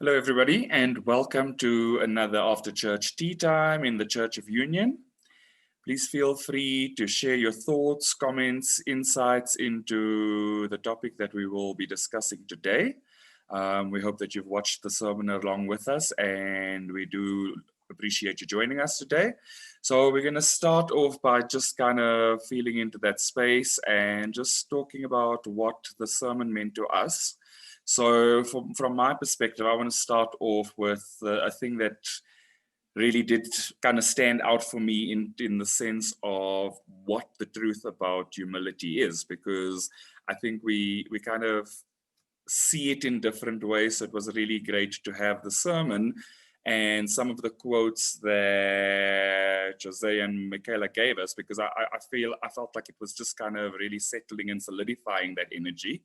Hello, everybody, and welcome to another after-church tea time in the Church of Union. Please feel free to share your thoughts, comments, insights into the topic that we will be discussing today. We hope that you've watched the sermon along with us, and we do appreciate you joining us today. So we're going to start off by just kind of feeling into that space and just talking about what the sermon meant to us. So from my perspective, I want to start off with a thing that really did kind of stand out for me in the sense of what the truth about humility is, because I think we kind of see it in different ways. So it was really great to have the sermon and some of the quotes that Jose and Michaela gave us, because I felt like it was just kind of really settling and solidifying that energy.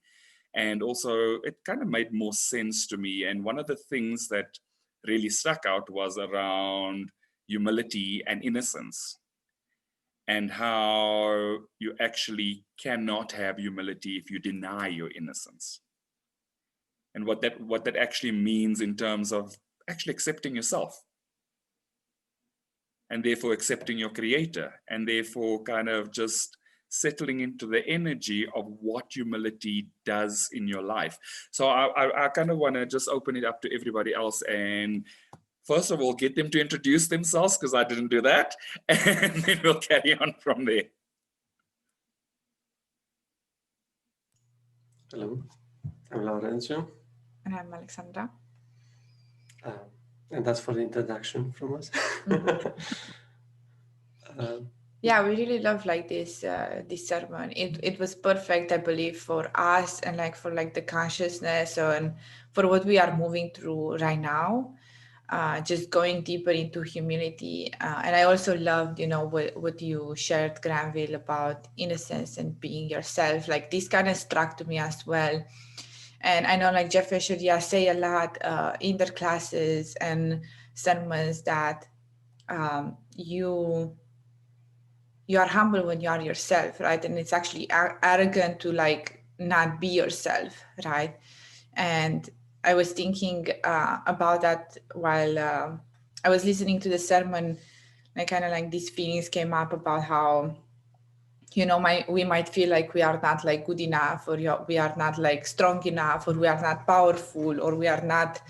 And also it kind of made more sense to me. And one of the things that really stuck out was around humility and innocence, and how you actually cannot have humility if you deny your innocence. And what that actually means in terms of actually accepting yourself, and therefore accepting your creator, and therefore kind of just settling into the energy of what humility does in your life. So I kind of want to just open it up to everybody else, and first of all, get them to introduce themselves, because I didn't do that, and then we'll carry on from there. Hello, I'm Lorenzo. And I'm Alexandra. And that's for the introduction from us. Yeah, we really love like this sermon. It was perfect, I believe, for us and like for like the consciousness and for what we are moving through right now. Just going deeper into humility. And I also loved, what you shared, Granville, about innocence and being yourself. Like this kind of struck to me as well. And I know like Jeff and Shaleia say a lot in their classes and sermons that you are humble when you are yourself, right? And it's actually arrogant to like not be yourself, right? And I was thinking about that while I was listening to the sermon. And kind of like these feelings came up about how, we might feel like we are not like good enough, or we are not like strong enough, or we are not powerful, or we are not,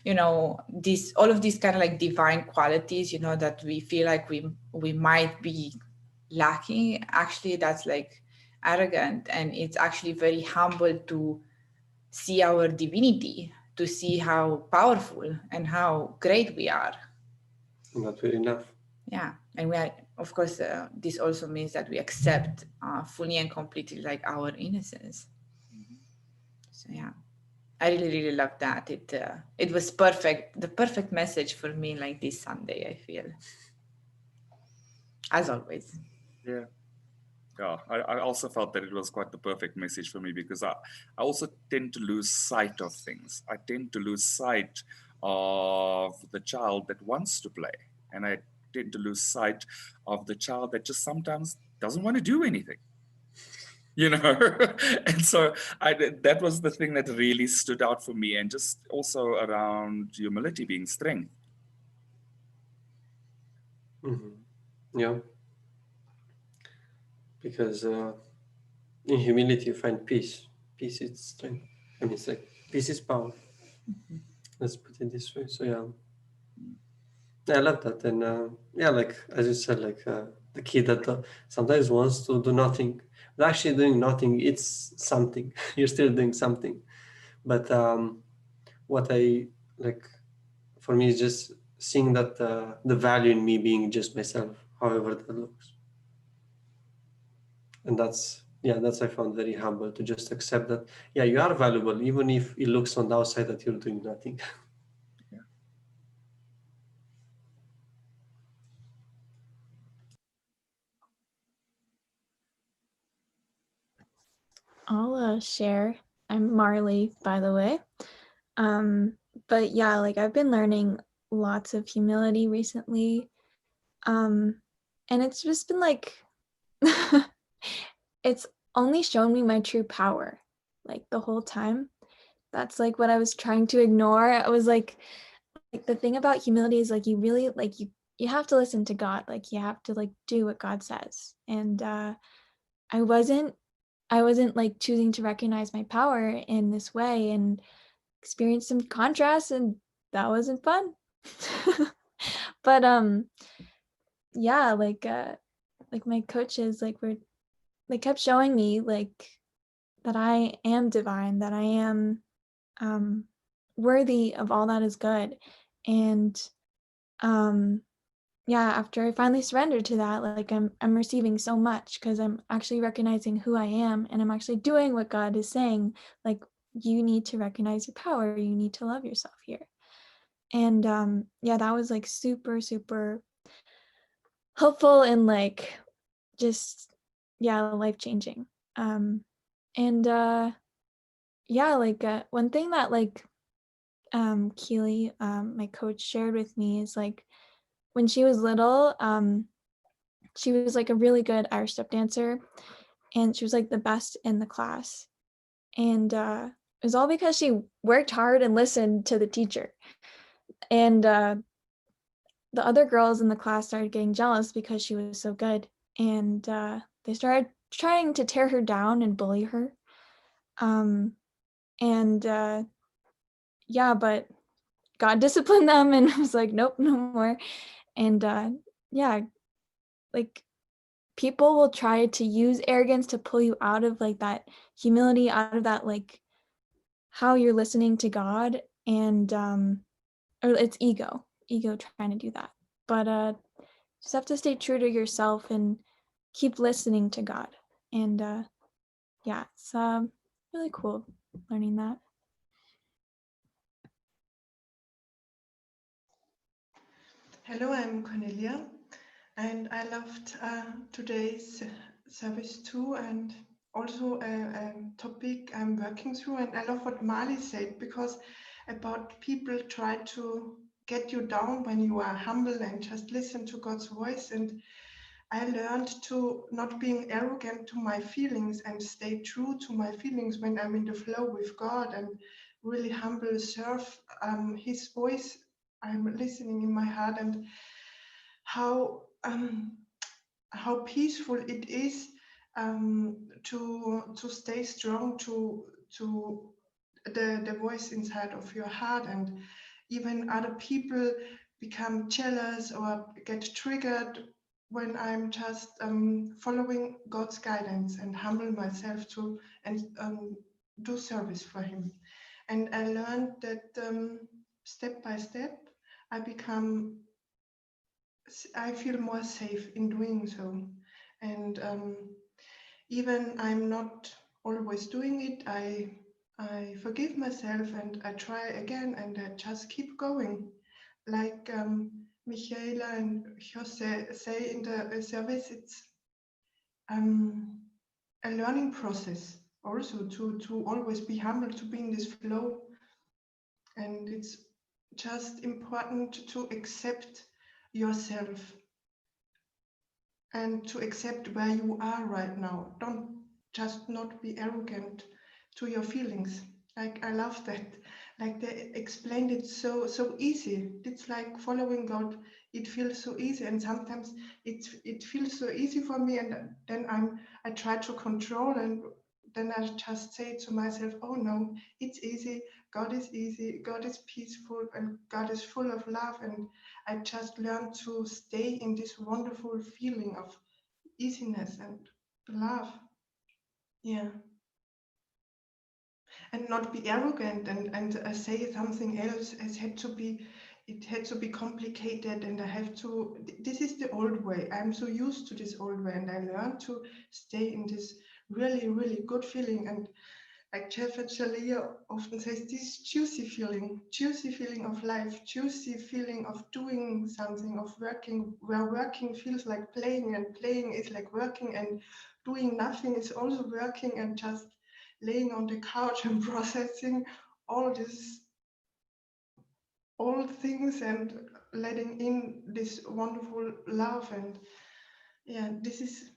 all of these kind of like divine qualities, that we feel like we might be lacking. Actually, that's like arrogant, and it's actually very humble to see our divinity, to see how powerful and how great we are. Not very enough. Yeah, and we are, of course, this also means that we accept fully and completely like our innocence. Mm-hmm. So yeah, I really, really love that. It was perfect, the perfect message for me, like this Sunday, I feel, as always. Yeah. Yeah, I also felt that it was quite the perfect message for me, because I also tend to lose sight of things. I tend to lose sight of the child that wants to play. And I tend to lose sight of the child that just sometimes doesn't want to do anything. And so that was the thing that really stood out for me, and just also around humility being strength. Mm-hmm. Yeah. Because in humility you find peace. Peace is strength. I mean, it's like peace is power. Mm-hmm. Let's put it this way. So yeah, I love that. And like as you said, like the kid that sometimes wants to do nothing, but actually doing nothing, it's something. You're still doing something. But what I like for me is just seeing that the value in me being just myself, however that looks. And that's I found very humble, to just accept that, you are valuable, even if it looks on the outside that you're doing nothing. Yeah. I'll share. I'm Marley, by the way. But yeah, like I've been learning lots of humility recently. And it's just been like, it's only shown me my true power, like the whole time. that's like what I was trying to ignore. I was like the thing about humility is like you really like you have to listen to God. Like you have to like do what God says. And I wasn't like choosing to recognize my power in this way and experience some contrast, and that wasn't fun. But yeah, like my coaches they kept showing me like that I am divine, that I am worthy of all that is good. And yeah, after I finally surrendered to that, like I'm receiving so much because I'm actually recognizing who I am, and I'm actually doing what God is saying. Like, you need to recognize your power, you need to love yourself here. And yeah, that was like super, super helpful and like just life-changing. And yeah, like one thing that like Keely, my coach, shared with me is like when she was little, she was like a really good Irish step dancer, and she was like the best in the class. And it was all because she worked hard and listened to the teacher. And the other girls in the class started getting jealous because she was so good, and they started trying to tear her down and bully her. And yeah, but God disciplined them and was like, nope, no more. And yeah, like people will try to use arrogance to pull you out of like that humility, out of that like how you're listening to God, and or it's ego trying to do that. But just have to stay true to yourself and keep listening to God. And yeah, it's really cool learning that. Hello, I'm Cornelia, and I loved today's service too, and also a topic I'm working through. And I love what Marley said, because about people try to get you down when you are humble and just listen to God's voice. And I learned to not being arrogant to my feelings and stay true to my feelings when I'm in the flow with God, and really humble serve His voice. I'm listening in my heart, and how peaceful it is to stay strong to the voice inside of your heart. And even other people become jealous or get triggered when I'm just following God's guidance and humble myself to and do service for Him. And I learned that step by step I feel more safe in doing so. And even I'm not always doing it, I forgive myself and I try again, and I just keep going. Like Michaela and Jose say in the service, it's a learning process also to always be humble, to be in this flow. And it's just important to accept yourself and to accept where you are right now. Don't just not be arrogant to your feelings. Like, I love that. Like, they explained it so easy. It's like following God. It feels so easy, and sometimes it feels so easy for me, and then I try to control, and then I just say to myself, oh no, it's easy. God is easy. God is peaceful, and God is full of love. And I just learned to stay in this wonderful feeling of easiness and love. Yeah. And not be arrogant and say something else. It had to be complicated, and I have to, this is the old way. I'm so used to this old way, and I learned to stay in this really, really good feeling. And like Jeff and Shaleia often says, this juicy feeling of life, juicy feeling of doing something, of working, where working feels like playing, and playing is like working, and doing nothing is also working, and just laying on the couch and processing all things and letting in this wonderful love. And yeah, this is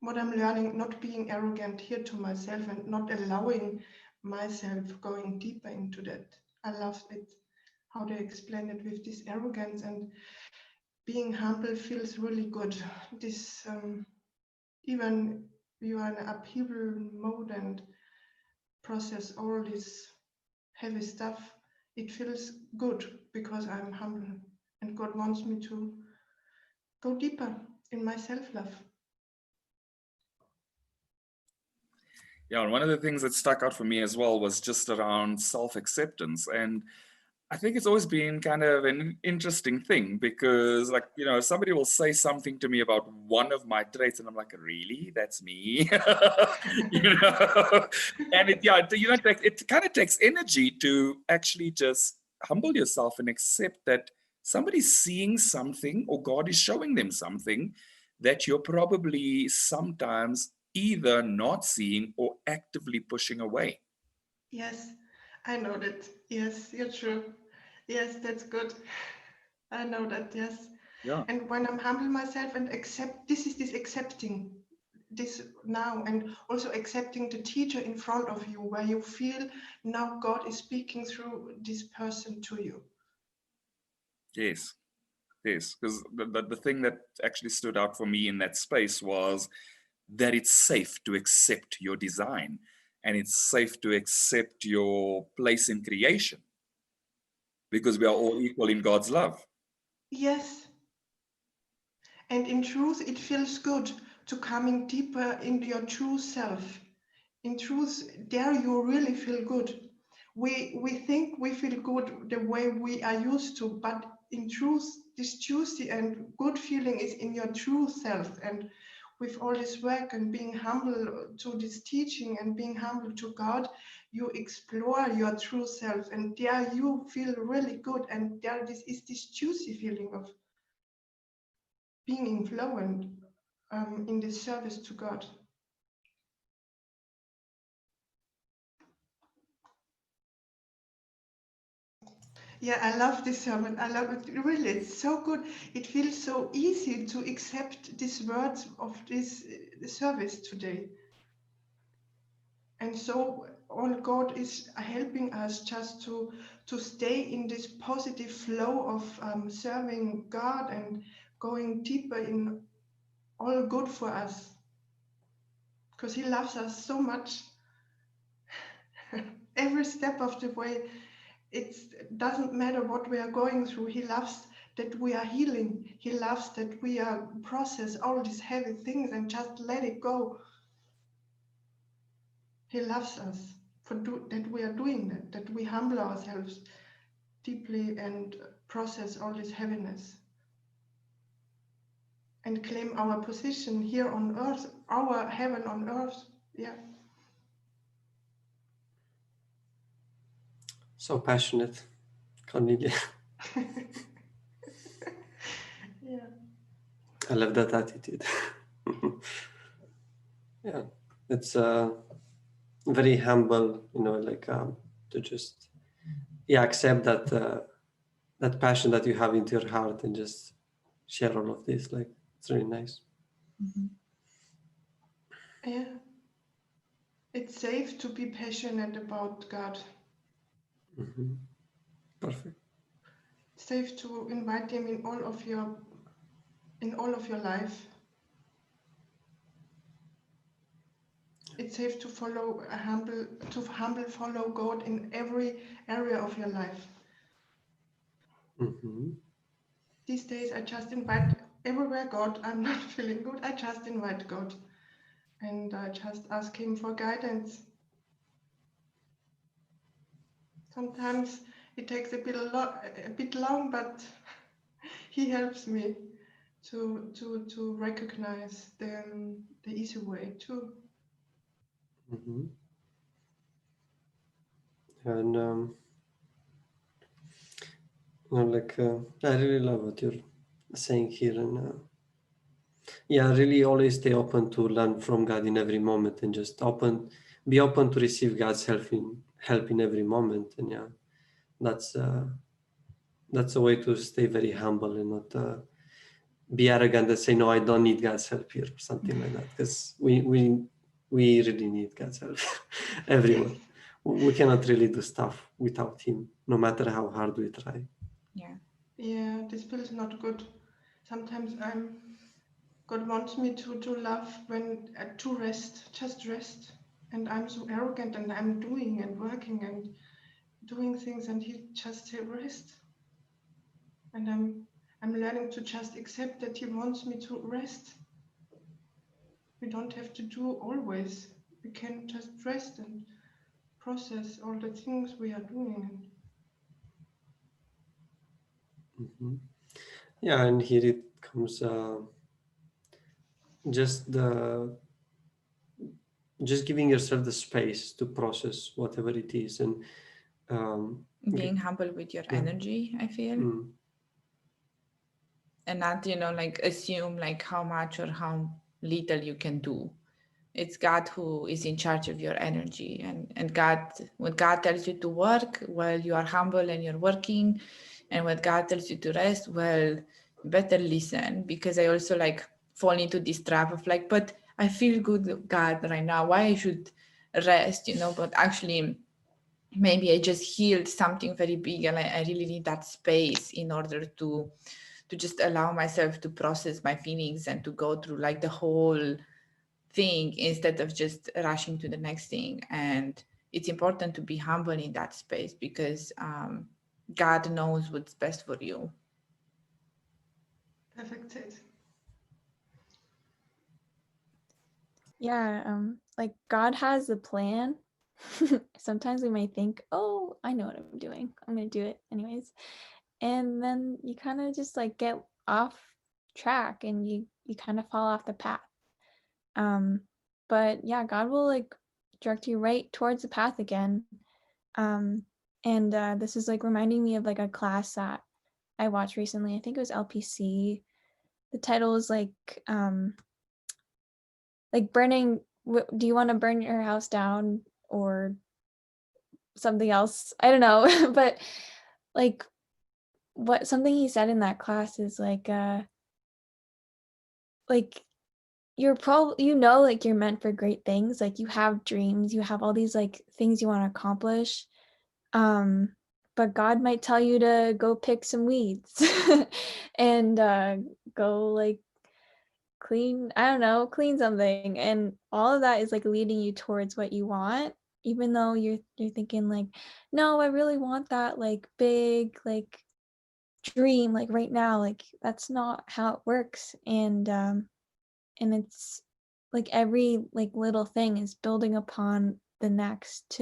what I'm learning, not being arrogant here to myself, and not allowing myself going deeper into that. I love it, how they explain it with this arrogance, and being humble feels really good. This even you are in an upheaval mode and process all this heavy stuff, it feels good because I'm humble, and God wants me to go deeper in my self-love. Yeah, and one of the things that stuck out for me as well was just around self-acceptance. And I think it's always been kind of an interesting thing because, like, you know, somebody will say something to me about one of my traits and I'm like, really? That's me? You know? And it, yeah, you know, it kind of takes energy to actually just humble yourself and accept that somebody's seeing something or God is showing them something that you're probably sometimes either not seeing or actively pushing away. Yes, I know that. Yes, you're true. Yes, that's good. I know that, yes. Yeah. And when I'm humble myself and accept, this is this accepting this now, and also accepting the teacher in front of you, where you feel now God is speaking through this person to you. Yes. Yes, because the thing that actually stood out for me in that space was that it's safe to accept your design and it's safe to accept your place in creation because we are all equal in God's love. Yes. And in truth, it feels good to coming deeper into your true self. In truth, there you really feel good. We think we feel good the way we are used to, but in truth, this juicy and good feeling is in your true self. And with all this work and being humble to this teaching and being humble to God, you explore your true self, and there you feel really good. And there this is this juicy feeling of being in flow and in this service to God. Yeah, I love this sermon. I love it. Really, it's so good. It feels so easy to accept these words of this service today. And so all God is helping us just to stay in this positive flow of serving God and going deeper in all good for us. Because He loves us so much. Every step of the way, it doesn't matter what we are going through. He loves that we are healing. He loves that we are process all these heavy things and just let it go. He loves us for that we are doing that we humble ourselves deeply and process all this heaviness and claim our position here on earth, our heaven on earth. Yeah. So passionate, Cornelia. Yeah. I love that attitude. Yeah, it's very humble, you know, like to just accept that that passion that you have into your heart and just share all of this. Like, it's really nice. Mm-hmm. Yeah. It's safe to be passionate about God. Mm-hmm. Perfect. It's safe to invite Him in all of your life. It's safe to follow humble follow God in every area of your life. Mm-hmm. These days I just invite everywhere God. I'm not feeling good. I just invite God. And I just ask Him for guidance. Sometimes it takes a bit long, but He helps me to recognize the easy way too. Mm-hmm. And you know, like I really love what you're saying here, and really always stay open to learn from God in every moment, and just be open to receive God's help in every moment. And that's a way to stay very humble and not be arrogant and say, no, I don't need God's help here, or something like that, because we really need God's help. Everyone, we cannot really do stuff without him, no matter how hard we try. Yeah, this feels not good. Sometimes God wants me to love when to rest, just rest. And I'm so arrogant and I'm doing and working and doing things, and he just said rest. And I'm learning to just accept that he wants me to rest. We don't have to do always. We can just rest and process all the things we are doing. Mm-hmm. Yeah, and here it comes just giving yourself the space to process whatever it is, and Being humble with your energy, I feel. And not, like assume like how much or how little you can do. It's God who is in charge of your energy, and God, when God tells you to work, well, you are humble and you're working. And when God tells you to rest, well, better listen, because I also like fall into this trap of like, but I feel good, God, right now, why I should rest, but actually maybe I just healed something very big, and I really need that space in order to just allow myself to process my feelings and to go through like the whole thing instead of just rushing to the next thing. And it's important to be humble in that space, because God knows what's best for you. Perfect said. Yeah, like God has a plan. Sometimes we may think, oh, I know what I'm doing, I'm gonna do it anyways, and then you kind of just like get off track and you kind of fall off the path. But yeah, God will like direct you right towards the path again. And this is like reminding me of like a class that I watched recently. I think it was LPC. The title is like burning. Do you want to burn your house down or something else? I don't know. But like what something he said in that class is like you're probably, like you're meant for great things. Like you have dreams, you have all these like things you want to accomplish. But God might tell you to go pick some weeds and go like clean something, and all of that is like leading you towards what you want, even though you're thinking like, no, I really want that like big like dream like right now. Like that's not how it works. And it's like every like little thing is building upon the next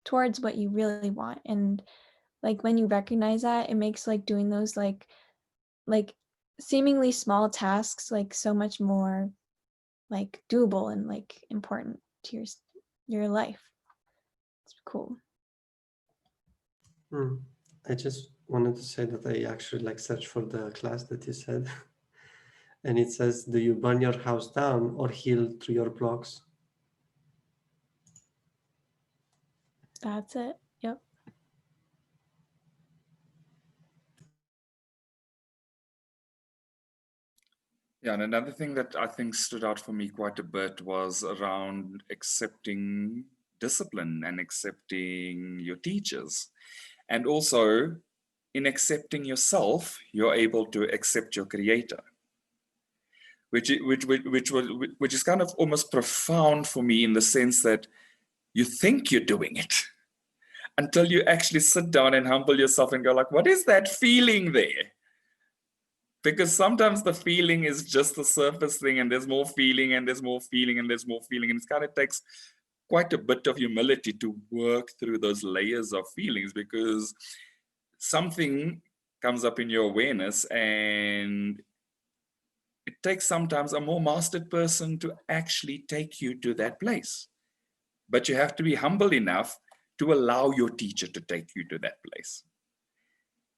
towards what you really want. And like when you recognize that, it makes like doing those like seemingly small tasks like so much more like doable and like important to your life. It's cool. I just wanted to say that I actually like searched for the class that you said. And it says, do you burn your house down or heal through your blocks? That's it. Yep. Yeah, and another thing that I think stood out for me quite a bit was around accepting discipline and accepting your teachers. And also in accepting yourself, you're able to accept your creator. Which is kind of almost profound for me, in the sense that you think you're doing it until you actually sit down and humble yourself and go like, what is that feeling there? Because sometimes the feeling is just the surface thing, and there's more feeling and there's more feeling and there's more feeling. And it kind of takes quite a bit of humility to work through those layers of feelings, because something comes up in your awareness, and it takes sometimes a more mastered person to actually take you to that place. But you have to be humble enough to allow your teacher to take you to that place.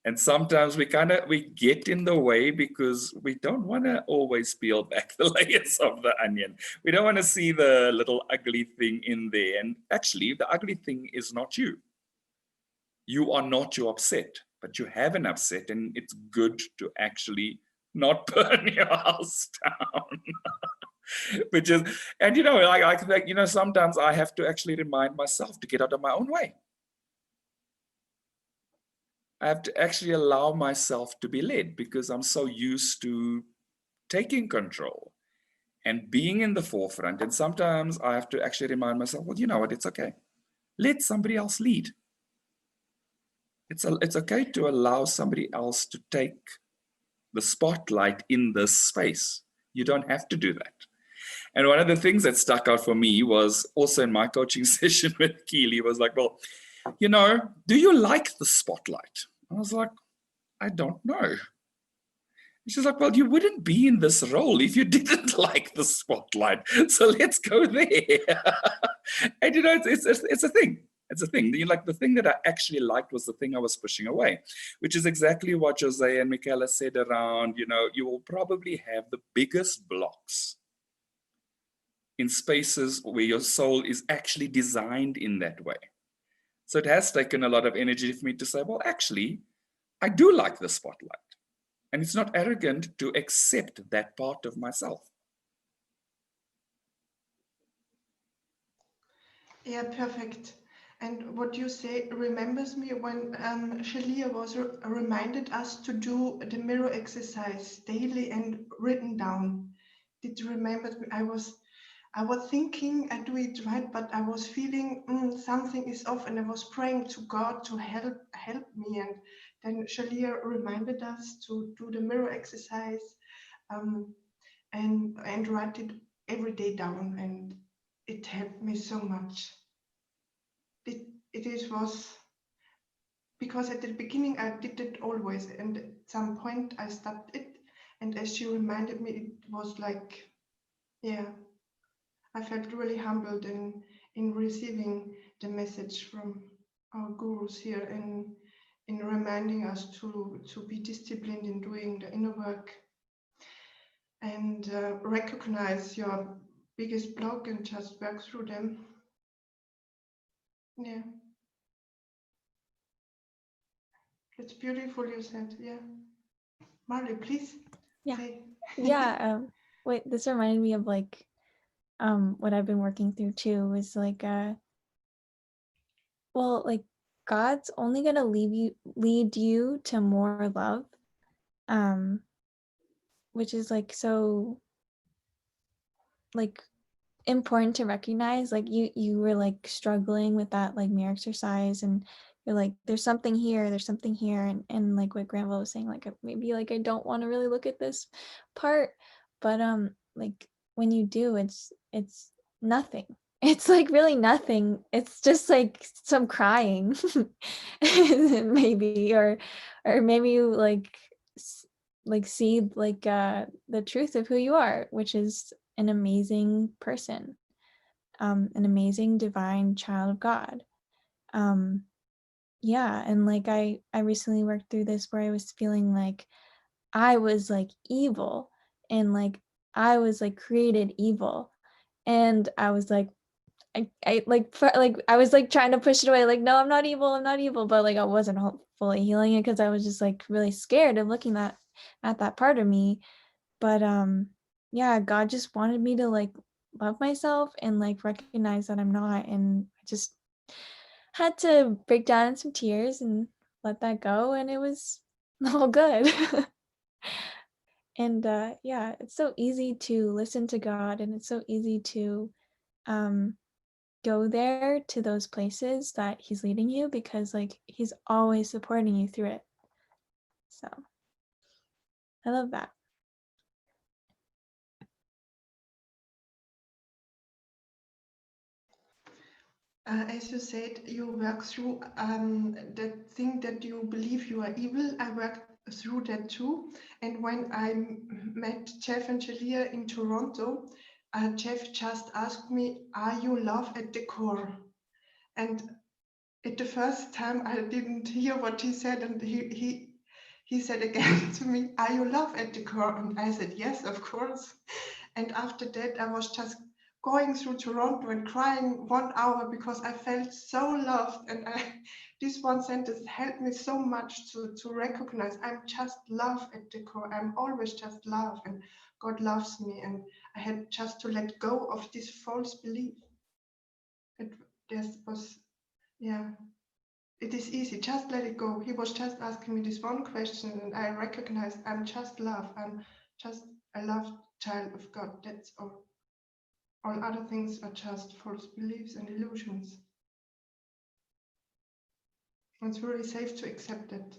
And sometimes we get in the way because we don't want to always peel back the layers of the onion. We don't want to see the little ugly thing in there. And actually, the ugly thing is not you. You are not your upset, but you have an upset, and it's good to actually not burn your house down. Which is, and you know, I think, you know, sometimes I have to actually remind myself to get out of my own way. I have to actually allow myself to be led because I'm so used to taking control and being in the forefront. And sometimes I have to actually remind myself, well, you know what, it's okay. Let somebody else lead. It's okay to allow somebody else to take the spotlight in this space. You don't have to do that. And one of the things that stuck out for me was also in my coaching session with Keely was like, well, you know, do you like the spotlight? I was like, I don't know. She's like, well, you wouldn't be in this role if you didn't like the spotlight. So let's go there. And you know, it's a thing. It's a thing. Like the thing that I actually liked was the thing I was pushing away, which is exactly what Jose and Michaela said around, you know, you will probably have the biggest blocks in spaces where your soul is actually designed in that way. So it has taken a lot of energy for me to say, well, actually, I do like the spotlight. And it's not arrogant to accept that part of myself. Yeah, perfect. And what you say remembers me when Shaleia was reminded us to do the mirror exercise daily and written down. It remembered me. I was thinking I do it right, but I was feeling something is off, and I was praying to God to help me. And then Shaleia reminded us to do the mirror exercise and write it every day down, and it helped me so much. It was because at the beginning I did it always, and at some point I stopped it. And as she reminded me, it was like, yeah, I felt really humbled in receiving the message from our gurus here in reminding us to be disciplined in doing the inner work and recognize your biggest block and just work through them. Yeah. It's beautiful, you said, yeah. Marley, please. Yeah. Say. Yeah. Wait, this reminded me of like what I've been working through too is like well, like God's only gonna lead you to more love. Which is like so like important to recognize. Like you were like struggling with that like mirror exercise, and you're like, there's something here, and like what Grandma was saying, like maybe like I don't want to really look at this part, but like when you do, it's nothing. It's like really nothing. It's just like some crying, maybe, or maybe you like see like the truth of who you are, which is an amazing person, an amazing divine child of God. Yeah, and like I recently worked through this where I was feeling like I was like evil, and like I was like created evil, and I was like I I was like trying to push it away, like, no, I'm not evil, but like I wasn't fully healing it because I was just like really scared of looking at that part of me. But yeah, God just wanted me to like love myself and like recognize that I'm not, and I just had to break down in some tears and let that go, and it was all good. And yeah, it's so easy to listen to God, and it's so easy to go there to those places that he's leading you, because like he's always supporting you through it. So I love that. As you said, you work through that thing that you believe you are evil. I worked through that too. And when I met Jeff and Shaleia in Toronto, Jeff just asked me, "Are you love at the core?" And at the first time, I didn't hear what he said, and he said again to me, "Are you love at the core?" And I said, "Yes, of course." And after that, I was just going through Toronto and crying 1 hour because I felt so loved, and this one sentence helped me so much to recognize I'm just love at the core. I'm always just love, and God loves me, and I had just to let go of this false belief. It is easy, just let it go. He was just asking me this one question, and I recognized I'm just love. I'm just a loved child of God. That's all. All other things are just false beliefs and illusions. It's really safe to accept it.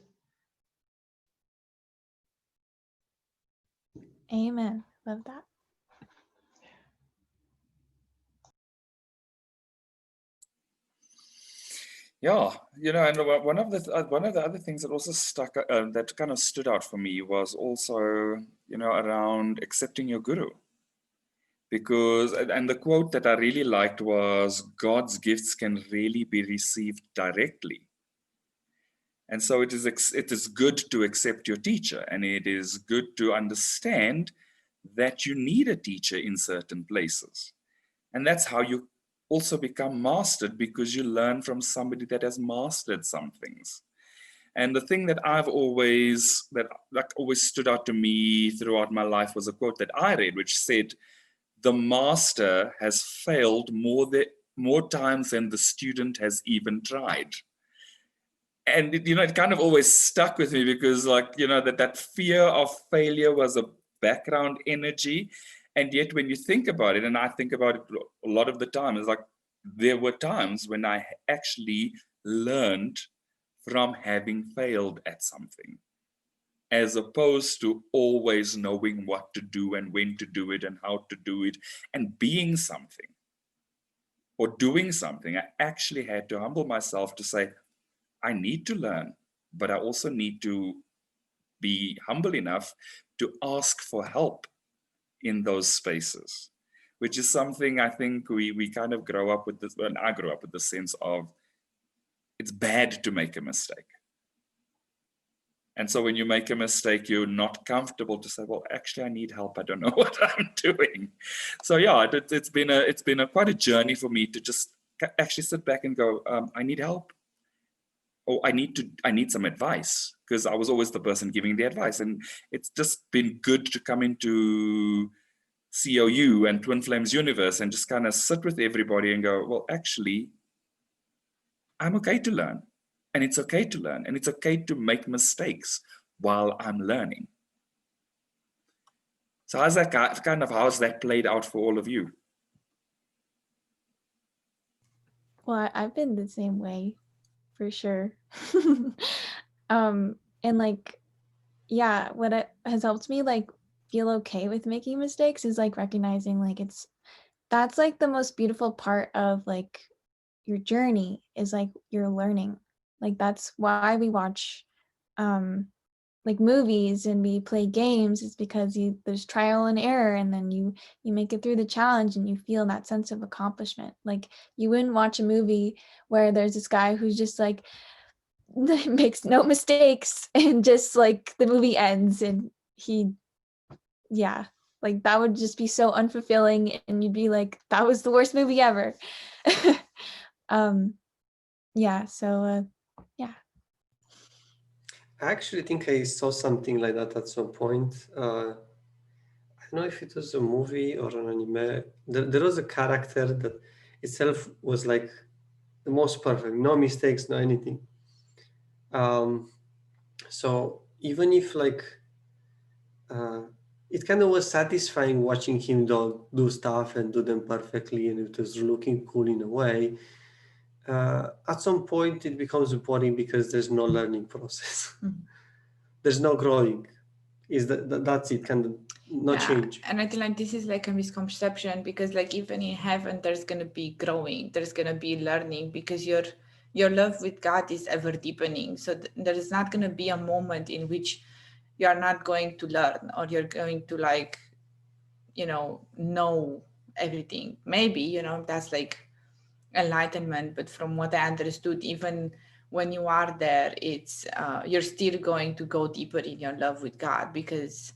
Amen. Love that. Yeah, and one of the other things that also that kind of stood out for me was also, around accepting your guru. Because, and the quote that I really liked was, God's gifts can really be received directly. And so it is good to accept your teacher, and it is good to understand that you need a teacher in certain places. And that's how you also become mastered, because you learn from somebody that has mastered some things. And the thing that always stood out to me throughout my life was a quote that I read, which said, the master has failed more times than the student has even tried. And it kind of always stuck with me, because that fear of failure was a background energy. And yet when you think about it, and I think about it a lot of the time, it's like there were times when I actually learned from having failed at something, as opposed to always knowing what to do and when to do it and how to do it and being something or doing something. I actually had to humble myself to say, I need to learn, but I also need to be humble enough to ask for help in those spaces, which is something I think we kind of grow up with this, and I grew up with the sense of it's bad to make a mistake. And so when you make a mistake, you're not comfortable to say, well, actually, I need help. I don't know what I'm doing. So yeah, it's been quite a journey for me to just actually sit back and go, I need help. Or I need some advice, because I was always the person giving the advice. And it's just been good to come into COU and Twin Flames Universe and just kind of sit with everybody and go, well, actually, I'm okay to learn. And it's okay to learn. And it's okay to make mistakes while I'm learning. So how's that played out for all of you? Well, I've been the same way, for sure. And what has helped me feel okay with making mistakes is recognizing that's the most beautiful part of your journey is you're learning. That's why we watch movies and we play games. It's because there's trial and error, and then you make it through the challenge and you feel that sense of accomplishment. You wouldn't watch a movie where there's this guy who's just makes no mistakes and just the movie ends and that would just be so unfulfilling, and you'd be like, that was the worst movie ever. I actually think I saw something like that at some point. I don't know if it was a movie or an anime. There was a character that itself was the most perfect, no mistakes, no anything. So even if it kind of was satisfying watching him do stuff and do them perfectly, and it was looking cool in a way. At some point it becomes boring because there's no learning process. Mm-hmm. There's no growing. That's it, kind of no change. And I think this is a misconception, because even in heaven there's going to be growing, there's going to be learning, because your love with God is ever deepening. So there is not going to be a moment in which you are not going to learn, or you're going to know everything. Maybe that's enlightenment, but from what I understood, even when you are there, it's you're still going to go deeper in your love with God, because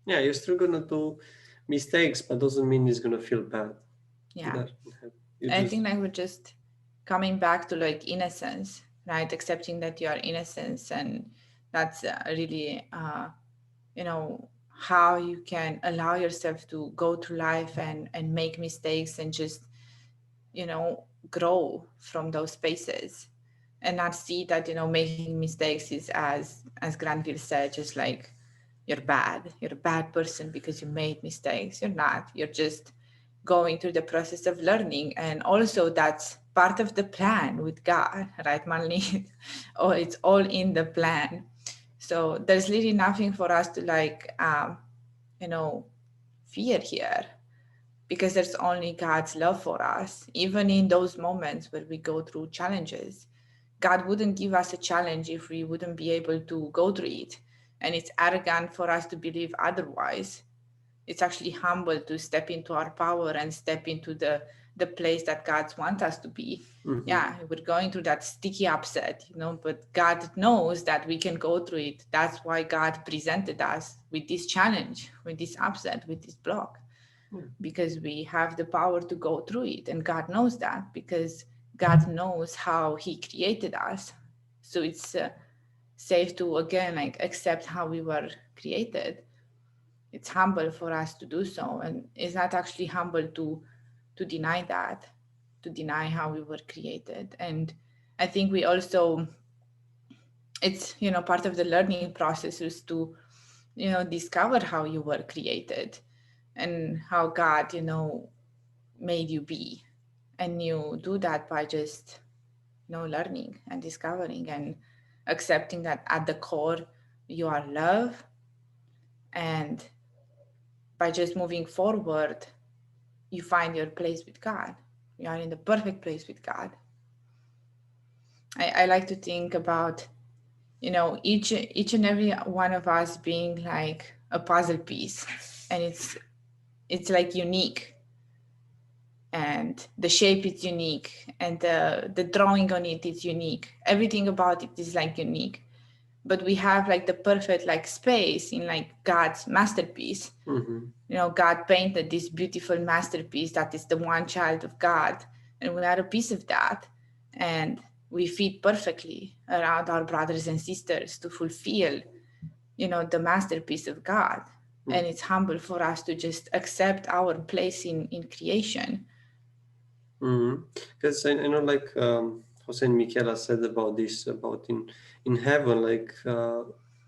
you're still gonna do mistakes, but doesn't mean it's gonna feel bad. Yeah. You I just- think like we're just coming back to like innocence, right? Accepting that you are innocence, and that's really, you know, how you can allow yourself to go through life and make mistakes and just, you know, grow from those spaces, and not see that, you know, making mistakes is, as Granville said, just like you're a bad person because you made mistakes. You're not. You're just going through the process of learning, and also that's part of the plan with God, right, Marlene? Oh, it's all in the plan. So there's really nothing for us to like, you know, fear here, because there's only God's love for us. Even in those moments where we go through challenges, God wouldn't give us a challenge if we wouldn't be able to go through it. And it's arrogant for us to believe otherwise. It's actually humble to step into our power and step into the place that God wants us to be. Mhm. Yeah, we're going through that sticky upset, you know, but God knows that we can go through it. That's why God presented us with this challenge, with this upset, with this block, because we have the power to go through it. And God knows that, because God knows how He created us. So it's safe to, again, like accept how we were created. It's humble for us to do so, and it's not actually humble to deny that, to deny how we were created. And I think we also, it's, you know, part of the learning process is to, you know, discover how you were created and how God, you know, made you be. And you do that by just, you know, learning and discovering and accepting that at the core you are love. And by just moving forward, you find your place with God. You are in the perfect place with God. I like to think about, you know, each and every one of us being like a puzzle piece, and it's like unique, and the shape is unique, and the drawing on it is unique. Everything about it is like unique, but we have like the perfect like space in like God's masterpiece. Mhm. You know, God painted this beautiful masterpiece that is the one child of God, and we are a piece of that, and we fit perfectly around our brothers and sisters to fulfill, you know, the masterpiece of God. And it's humble for us to just accept our place in creation. Because I know, like Jose and Michaela said about this, about in heaven, like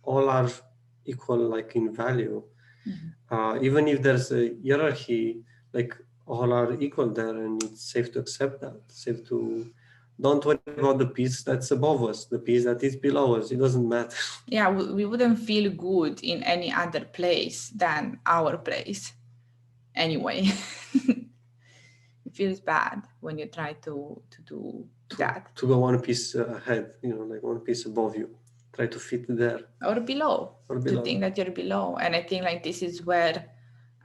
all are equal, like in value. Even if there's a hierarchy, like all are equal there, and it's safe to accept that. Safe to don't worry about the piece that's above us, the piece that is below us. It doesn't matter. Yeah, we wouldn't feel good in any other place than our place anyway. It feels bad when you try to do that. To go one piece ahead, you know, like one piece above you. Try to fit there. Or below. Or below. To think that you're below. And I think like this is where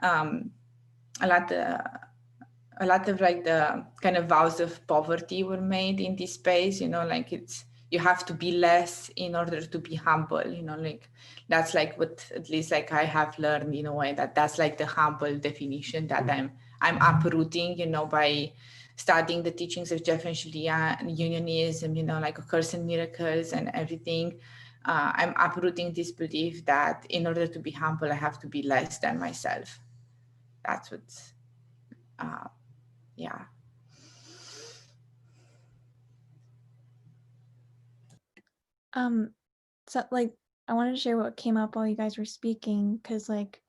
a lot of like the kind of vows of poverty were made in this space, you know, like it's, you have to be less in order to be humble, you know, like that's like what at least like I have learned in a way, that's like the humble definition that I'm uprooting, you know, by studying the teachings of Jeff and Shaleia and unionism, you know, like A Course in Miracles and everything. I'm uprooting this belief that in order to be humble, I have to be less than myself. That's what's, yeah. So like I wanted to share what came up while you guys were speaking, because like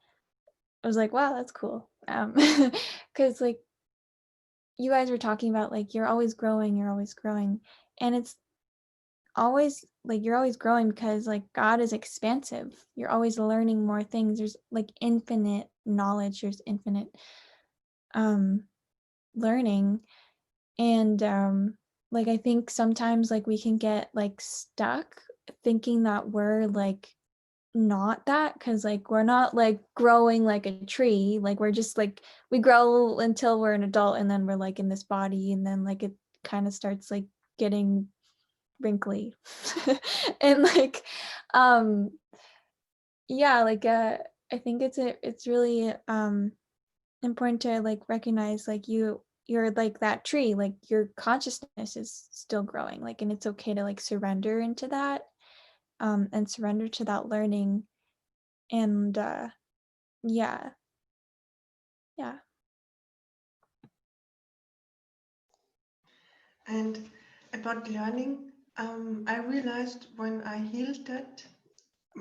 I was like, wow, that's cool. Because like you guys were talking about like you're always growing, and it's always like you're always growing because like God is expansive. You're always learning more things. There's like infinite knowledge. There's infinite learning, and like I think sometimes like we can get like stuck thinking that we're like not that, because like we're not like growing like a tree, like we're just like we grow until we're an adult, and then we're like in this body, and then like it kind of starts like getting wrinkly and like yeah, like I think it's really important to like recognize like you're like that tree, like your consciousness is still growing, like, and it's okay to like surrender into that, and surrender to that learning. And yeah. And about learning, I realized when I healed that,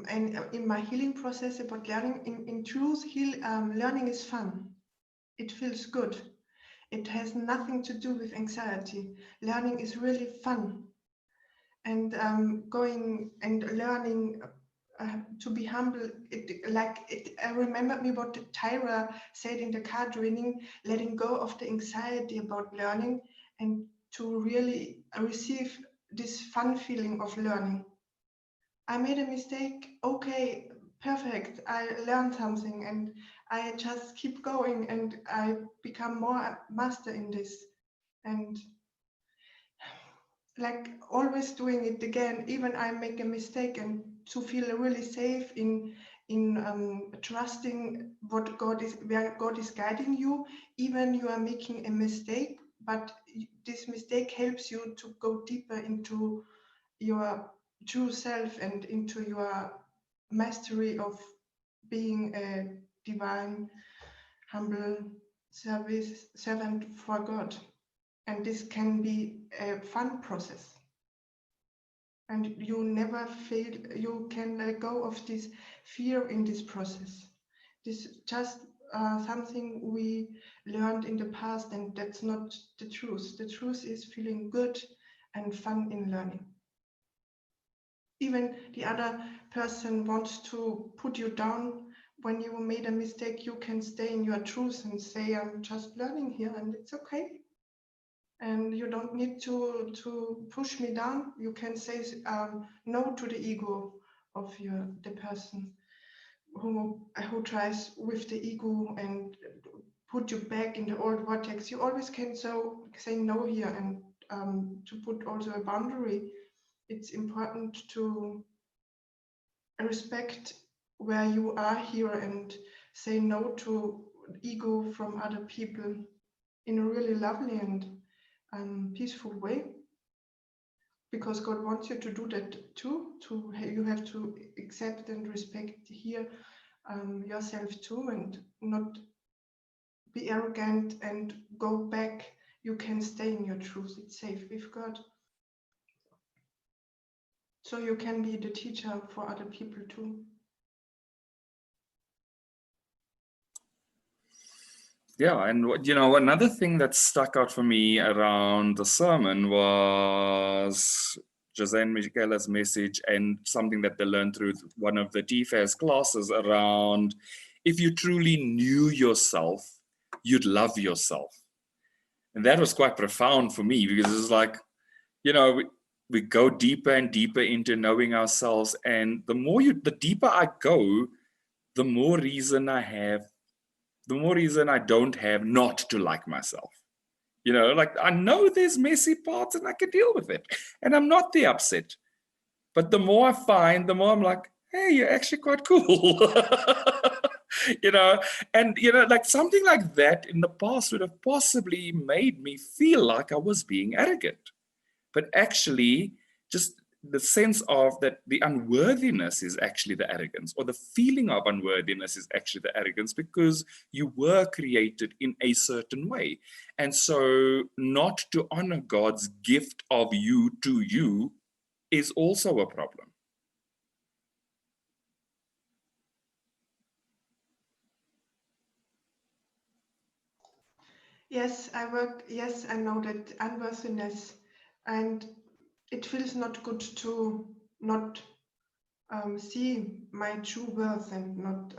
and in my healing process about learning, in truth, learning is fun. It feels good. It has nothing to do with anxiety. Learning is really fun. And going and learning to be humble, I remembered me what Tyra said in the card reading, letting go of the anxiety about learning and to really receive this fun feeling of learning. I made a mistake, okay, perfect, I learned something and I just keep going and I become more master in this. And like always doing it again, even I make a mistake, and to feel really safe in trusting what where God is guiding you, even you are making a mistake, but this mistake helps you to go deeper into your true self and into your mastery of being a divine, humble servant for God. And this can be a fun process. And you never fail, you can let go of this fear in this process. This is just something we learned in the past, and that's not the truth. The truth is feeling good and fun in learning. Even the other person wants to put you down when you made a mistake, you can stay in your truth and say, I'm just learning here and it's okay. And you don't need to push me down. You can say no to the ego of the person who tries with the ego and put you back in the old vortex. You always can say no here, and to put also a boundary. It's important to respect where you are here and say no to ego from other people in a really lovely and peaceful way, because God wants you to do that too. You have to accept and respect here yourself too, and not be arrogant and go back. You can stay in your truth. It's safe with God. So you can be the teacher for other people too. Yeah, and another thing that stuck out for me around the sermon was Jose and Michaela's message, and something that they learned through one of the TFAS classes around, if you truly knew yourself, you'd love yourself. And that was quite profound for me, because it's like, we go deeper and deeper into knowing ourselves, and the deeper I go, the more reason I don't have not to like myself. Like, I know there's messy parts and I can deal with it, and I'm not the upset. But the more I find, the more I'm like, hey, you're actually quite cool. And like something like that in the past would have possibly made me feel like I was being arrogant. But actually, just the sense of that the unworthiness is actually the arrogance, or the feeling of unworthiness is actually the arrogance, because you were created in a certain way. And so not to honor God's gift of you to you is also a problem. Yes, I know that unworthiness, and it feels not good to not see my true worth, and not,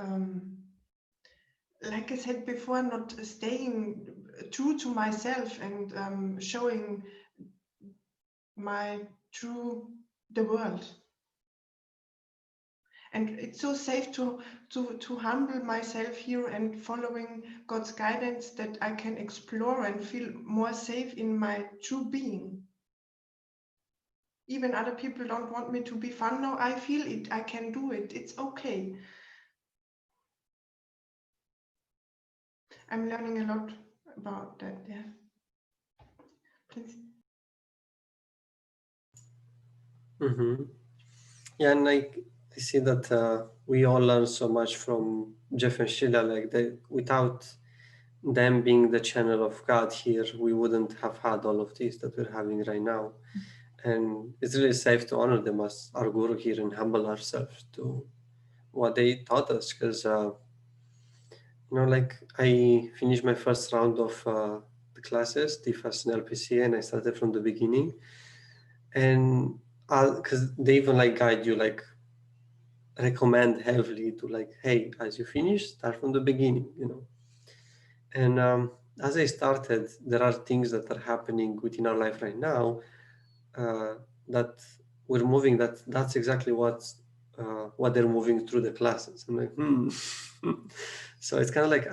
like I said before, not staying true to myself and showing my the world. And it's so safe to humble myself here and following God's guidance, that I can explore and feel more safe in my true being. Even other people don't want me to be fun. No, I feel it. I can do it. It's okay. I'm learning a lot about that. Yeah. Please. Yeah, and like I see that we all learn so much from Jeff and Sheila. Like without them being the channel of God here, we wouldn't have had all of this that we're having right now. And it's really safe to honor them as our guru here and humble ourselves to what they taught us. Because, like I finished my first round of the classes, the first in LPCA, and I started from the beginning. And because they even like guide you, like recommend heavily to like, hey, as you finish, start from the beginning, And as I started, there are things that are happening within our life right now that we're moving. That's exactly what they're moving through the classes. I'm like, So it's kind of like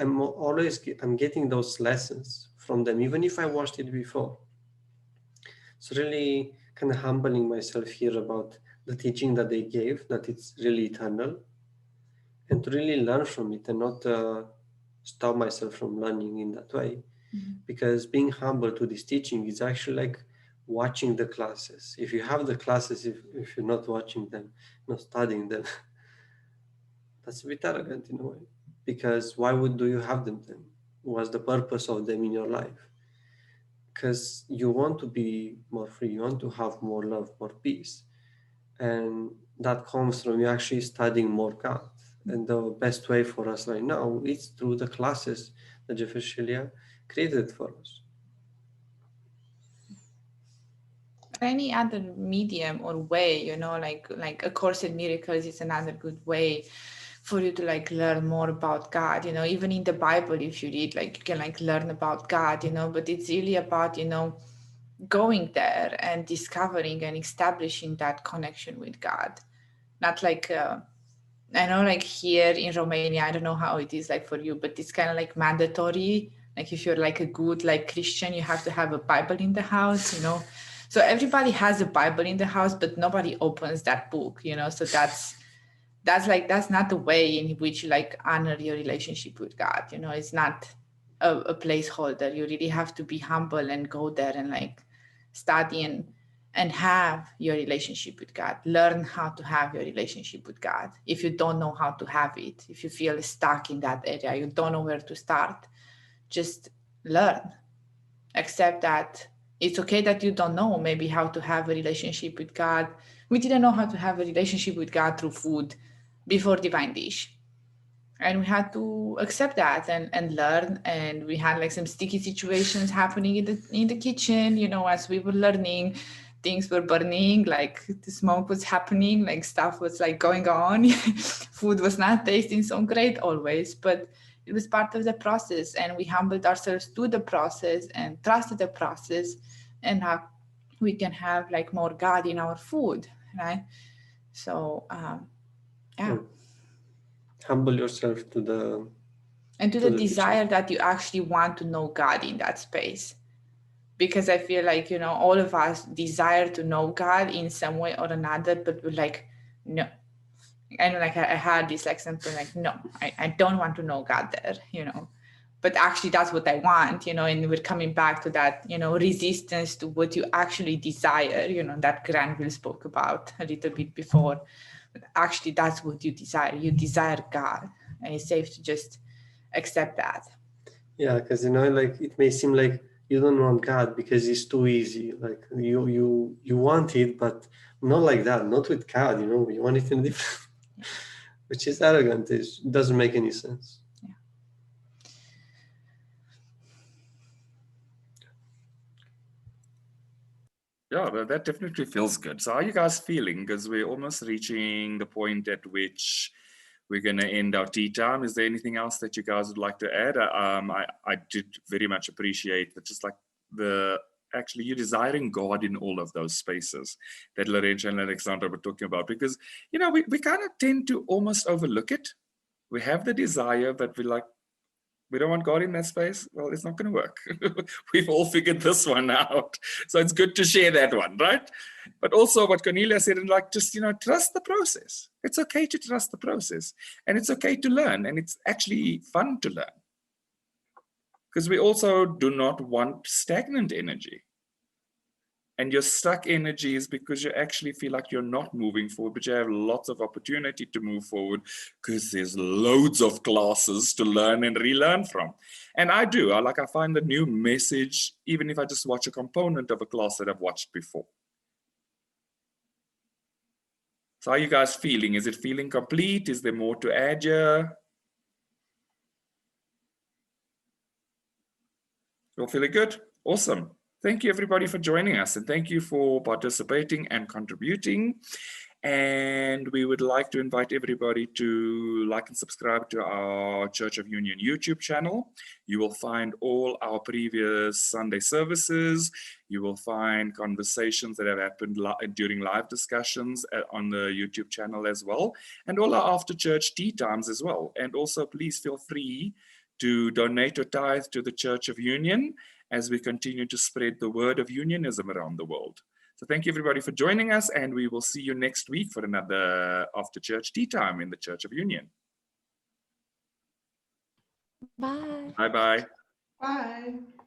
I'm getting those lessons from them, even if I watched it before. So really kind of humbling myself here about the teaching that they gave, that it's really eternal, and to really learn from it and not stop myself from learning in that way. Because being humble to this teaching is actually like watching the classes. If you have the classes, if you're not watching them, not studying them, that's a bit arrogant in a way. Because why do you have them then? What's the purpose of them in your life? Because you want to be more free, you want to have more love, more peace. And that comes from you actually studying more God. And the best way for us right now is through the classes that Jeff and Shaleia created for us. Any other medium or way, like A Course in Miracles is another good way for you to like learn more about God. Even in the Bible, if you read, like you can like learn about God, but it's really about, going there and discovering and establishing that connection with God. Not like I know like here in Romania, I don't know how it is like for you, but it's kind of like mandatory. Like if you're like a good like Christian, you have to have a Bible in the house, So everybody has a Bible in the house, but nobody opens that book, So that's not the way in which you like honor your relationship with God. It's not a placeholder. You really have to be humble and go there and like study and have your relationship with God. Learn how to have your relationship with God. If you don't know how to have it, if you feel stuck in that area, you don't know where to start, just learn. Accept that it's okay that you don't know maybe how to have a relationship with God. We didn't know how to have a relationship with God through food before Divine Dish. And we had to accept that and learn. And we had like some sticky situations happening in the kitchen, as we were learning. Things were burning, like the smoke was happening, like stuff was like going on. Food was not tasting so great always, but it was part of the process. And we humbled ourselves to the process and trusted the process. And now we can have like more God in our food, right? So, yeah. Humble yourself to the desire that you actually want to know God in that space. Because I feel like, all of us desire to know God in some way or another, but we're like, no. I know, like I had this like something like, no, I don't want to know God there, But actually that's what I want, and we're coming back to that, resistance to what you actually desire, that Granville spoke about a little bit before. But actually that's what you desire. You desire God, and it's safe to just accept that. Yeah, because like it may seem like you don't want God because it's too easy. Like you want it, but not like that. Not with God. You want it in a different, which is arrogant. It doesn't make any sense. Yeah, that definitely feels good. So how are you guys feeling? Because we're almost reaching the point at which we're going to end our tea time. Is there anything else that you guys would like to add? I did very much appreciate that, just like actually you desiring God in all of those spaces that Lorenzo and Alexandra were talking about, because, we kind of tend to almost overlook it. We have the desire, but we don't want God in that space. Well, it's not going to work. We've all figured this one out. So it's good to share that one, right? But also what Cornelia said, and like, just, trust the process. It's okay to trust the process, and it's okay to learn, and it's actually fun to learn. Because we also do not want stagnant energy. And your stuck energy is because you actually feel like you're not moving forward, but you have lots of opportunity to move forward because there's loads of classes to learn and relearn from. And I do. I find the new message, even if I just watch a component of a class that I've watched before. So how are you guys feeling? Is it feeling complete? Is there more to add here? You're feeling good? Awesome. Thank you everybody for joining us, and thank you for participating and contributing. And we would like to invite everybody to like and subscribe to our Church of Union YouTube channel. You will find all our previous Sunday services. You will find conversations that have happened during live discussions on the YouTube channel as well, and all our after church tea times as well. And also please feel free to donate or tithe to the Church of Union as we continue to spread the word of unionism around the world. So thank you everybody for joining us, and we will see you next week for another after church tea time in the Church of Union. Bye. Bye-bye. Bye.